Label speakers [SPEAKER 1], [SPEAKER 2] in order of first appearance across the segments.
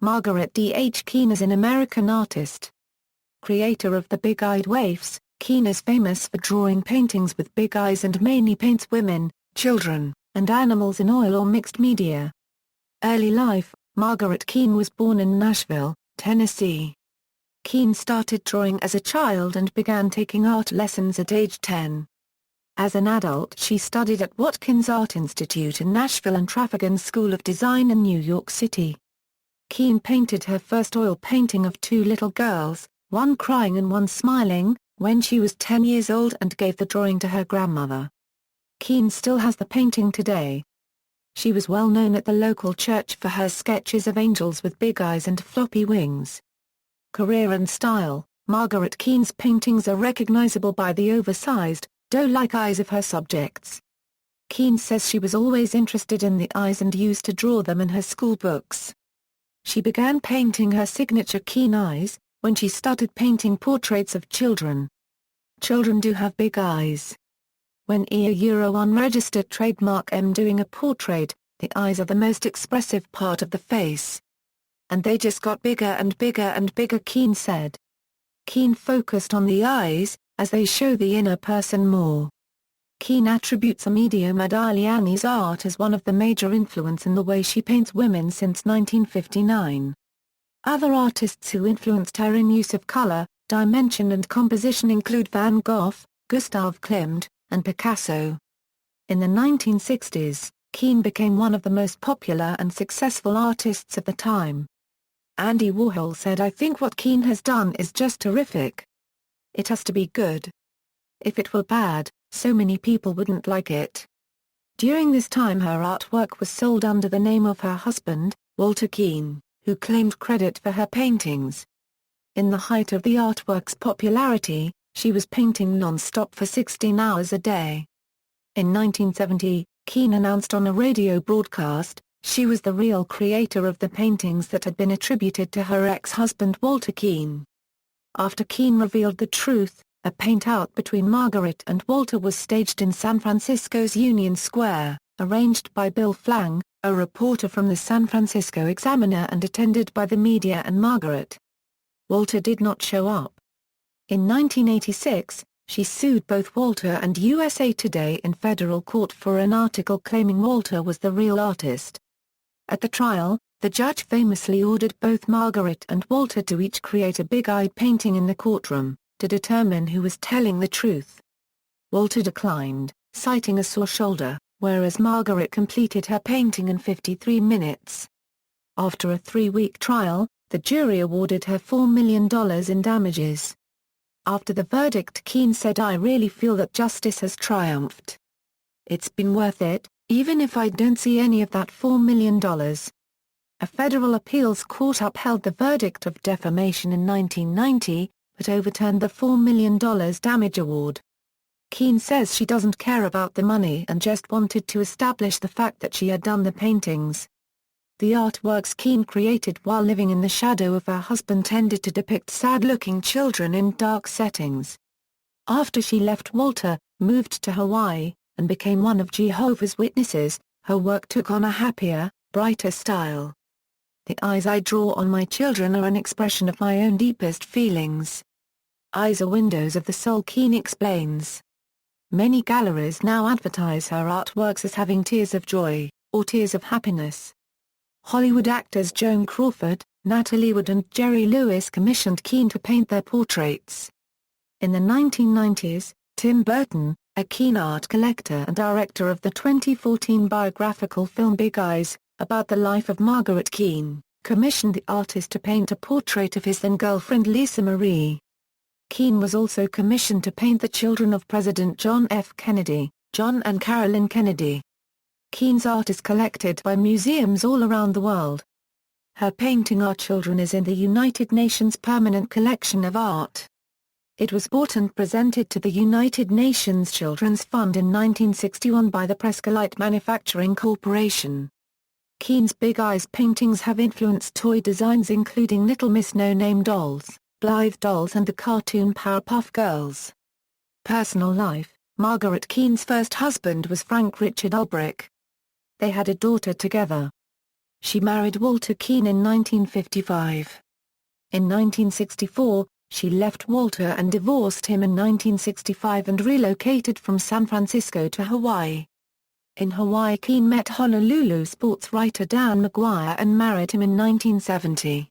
[SPEAKER 1] Margaret D. Keane is an American artist. Creator of the Big-Eyed Waifs, Keane is famous for drawing paintings with big eyes and mainly paints women, children, and animals in oil or mixed media. Early life: Margaret Keane was born in Nashville, Tennessee. Keane started drawing as a child and began taking art lessons at age 10. As an adult she studied at Watkins Art Institute in Nashville and Trafalgar School of Design in New York City. Keane painted her first oil painting of two little girls, one crying and one smiling, when she was 10 years old and gave the drawing to her grandmother. Keane still has the painting today. She was well known at the local church for her sketches of angels with big eyes and floppy wings. Career and style: Margaret Keane's paintings are recognizable by the oversized, doe-like eyes of her subjects. Keane says she was always interested in the eyes and used to draw them in her school books. She began painting her signature Keane eyes when she started painting portraits of children. Children do have big eyes. When unregistered trademark doing a portrait, the eyes are the most expressive part of the face. And they just got bigger and bigger and bigger, Keane said. Keane focused on the eyes, as they show the inner person more. Keane attributes Amedeo Modigliani's art as one of the major influence in the way she paints women since 1959. Other artists who influenced her in use of color, dimension and composition include Van Gogh, Gustav Klimt, and Picasso. In the 1960s, Keane became one of the most popular and successful artists of the time. Andy Warhol said, "I think what Keane has done is just terrific. It has to be good. If it were bad, so many people wouldn't like it." During this time her artwork was sold under the name of her husband, Walter Keane, who claimed credit for her paintings. In the height of the artwork's popularity, she was painting non-stop for 16 hours a day. In 1970, Keane announced on a radio broadcast, she was the real creator of the paintings that had been attributed to her ex-husband Walter Keane. After Keane revealed the truth, a paint-out between Margaret and Walter was staged in San Francisco's Union Square, arranged by Bill Flang, a reporter from the San Francisco Examiner, and attended by the media and Margaret. Walter did not show up. In 1986, she sued both Walter and USA Today in federal court for an article claiming Walter was the real artist. At the trial, the judge famously ordered both Margaret and Walter to each create a big-eyed painting in the courtroom, to determine who was telling the truth. Walter declined, citing a sore shoulder, whereas Margaret completed her painting in 53 minutes. After a 3-week trial, the jury awarded her $4 million in damages. After the verdict, Keane said, "I really feel that justice has triumphed. It's been worth it, even if I don't see any of that $4 million. A federal appeals court upheld the verdict of defamation in 1990, but overturned the $4 million damage award. Keane says she doesn't care about the money and just wanted to establish the fact that she had done the paintings. The artworks Keane created while living in the shadow of her husband tended to depict sad-looking children in dark settings. After she left Walter, moved to Hawaii, and became one of Jehovah's Witnesses, her work took on a happier, brighter style. The eyes I draw on my children are an expression of my own deepest feelings. Eyes are windows of the soul," Keane explains. Many galleries now advertise her artworks as having tears of joy, or tears of happiness. Hollywood actors Joan Crawford, Natalie Wood and Jerry Lewis commissioned Keane to paint their portraits. In the 1990s, Tim Burton, a Keane art collector and director of the 2014 biographical film Big Eyes, about the life of Margaret Keane, commissioned the artist to paint a portrait of his then-girlfriend Lisa Marie. Keane was also commissioned to paint the children of President John F. Kennedy, John and Carolyn Kennedy. Keane's art is collected by museums all around the world. Her painting Our Children is in the United Nations Permanent Collection of Art. It was bought and presented to the United Nations Children's Fund in 1961 by the Prescolite Manufacturing Corporation. Keane's Big Eyes paintings have influenced toy designs including Little Miss No-Name dolls, Blythe dolls and the cartoon Powerpuff Girls. Personal life: Margaret Keane's first husband was Frank Richard Ulbrich. They had a daughter together. She married Walter Keane in 1955. In 1964, she left Walter and divorced him in 1965 and relocated from San Francisco to Hawaii. In Hawaii, Keane met Honolulu sports writer Dan McGuire and married him in 1970.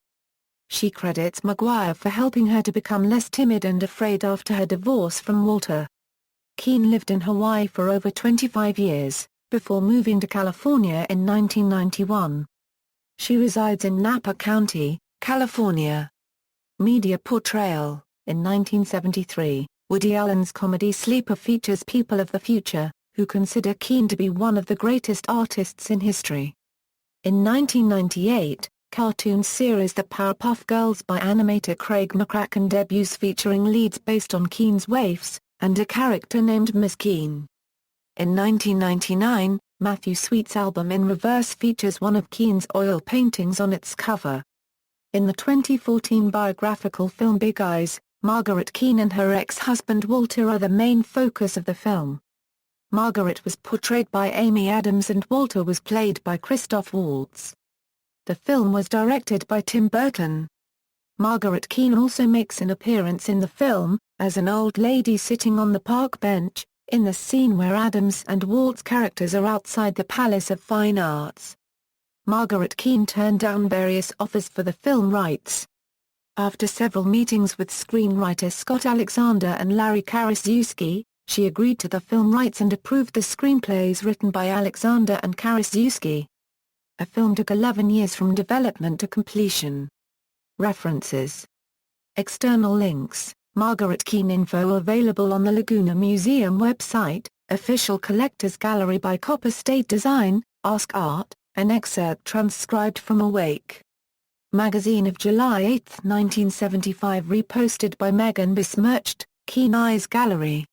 [SPEAKER 1] She credits McGuire for helping her to become less timid and afraid after her divorce from Walter. Keane lived in Hawaii for over 25 years, before moving to California in 1991. She resides in Napa County, California. Media Portrayal. In 1973, Woody Allen's comedy Sleeper features people of the future, who consider Keane to be one of the greatest artists in history. In 1998, cartoon series The Powerpuff Girls by animator Craig McCracken debuts featuring leads based on Keane's waifs, and a character named Miss Keane. In 1999, Matthew Sweet's album In Reverse features one of Keane's oil paintings on its cover. In the 2014 biographical film Big Eyes, Margaret Keane and her ex-husband Walter are the main focus of the film. Margaret was portrayed by Amy Adams and Walter was played by Christoph Waltz. The film was directed by Tim Burton. Margaret Keane also makes an appearance in the film, as an old lady sitting on the park bench, in the scene where Adams and Walt's characters are outside the Palace of Fine Arts. Margaret Keane turned down various offers for the film rights. After several meetings with screenwriters Scott Alexander and Larry Karaszewski, she agreed to the film rights and approved the screenplays written by Alexander and Karaszewski. The film took 11 years from development to completion. References. External links. Margaret Keane info available on the Laguna Museum website, Official Collectors Gallery by Copper State Design, Ask Art, an excerpt transcribed from Awake Magazine of July 8, 1975 reposted by Megan Besmirched, Keane Eyes Gallery.